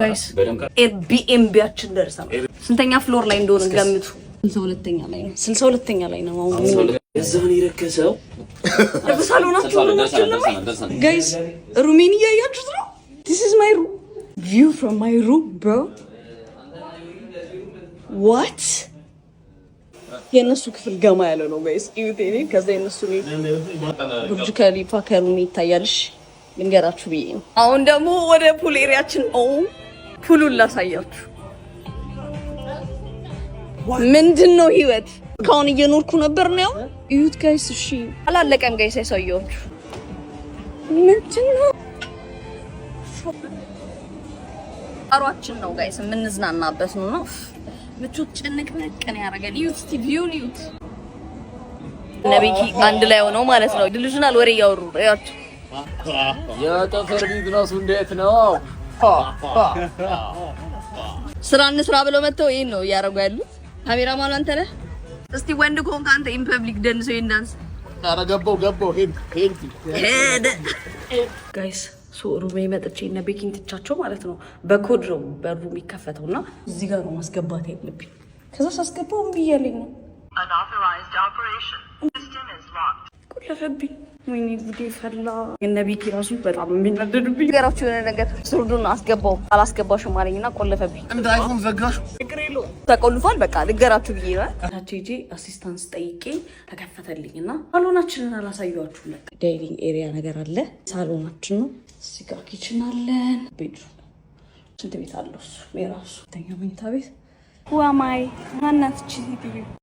ጋይስ ኤርቢኤንቢያችን ደርሰናል። ስንተኛ ፍሎር ላይ እንደሆነ ገምቱ። 62ኛ ላይ ነው። 62ኛ ላይ ነው። አሁን እዛን ይረከሰው በሳሎናችሁ ነው ጋይስ። ሩሜን እያያችሁት ነው። This is my room. View from my room, bro. What? የነሱ ክፍል ገማ ያለ ነው ጋይስ። ኢዩቴኒ ከዛ የነሱ ቡርጅ ከሊፋ ከሩሜ ይታያልሽ። ልንገራችሁ ብዬ ነው። አሁን ደግሞ ወደ ፑል ኤሪያችን ፑሉን ላሳያችሁ። ምንድነው ህይወት ካሁን እየኖርኩ ነበር ነው እዩት ጋይስ። እሺ አላለቀም ጋይስ። ያሳያችሁ ምንድነው አሯችን ነው ጋይስ። የምንዝናናበት ነው። ምቾት ጭንቅንቅን ያደርጋል። እዩት እስቲ ቪውን እዩት። ነብይ አንድ ላይ ሆነው ማለት ነው ዲሉዥናል ወሬ ያወሩ ያያችሁ። የጠፈር ቢዝነሱ እንዴት ነው? ስራ እንስራ ብለው መተው ይሄን ነው እያደረጉ ያሉት። ካሜራማኑ አንተ ነህ። እስቲ ወንድ ኮንክ አንተ ኢን ፐብሊክ ደንሰው ይንዳንስ ታረገበው ገበው ሄድ ጋይስ። ሩሜ መጥቼ እና ቤኪንግ ትቻቸው ማለት ነው። በኮድ ነው በሩ የሚከፈተውና እዚህ ጋር ነው ማስገባት ያለብኝ። ከዛ ሳስገባው እምቢ እያለኝ ነው። ቆለፈብኝ። ወይኔ ጉዴ ፈላ። የነ ቤኪ ራሱ በጣም የሚናደዱብኝ ገራችሁ የሆነ ነገር ሱሩዱን አስገባው አላስገባሽም አለኝና ቆለፈብኝ። እንደ አይፎን ዘጋሽ ተቆልፏል። በቃ ልገራችሁ ብዬ ነው ታቺጂ አሲስታንስ ጠይቄ ተከፈተልኝና ሳሎናችንን አላሳያችሁም። ለካ ዳይኒንግ ኤሪያ ነገር አለ። ሳሎናችን ነው። እዚህ ጋር ኪችን አለን። ቤድሩም ሽንት ቤት አለው። እሱ የራሱ ተኛ መኝታ ቤት ዋማይ ማናት ቺ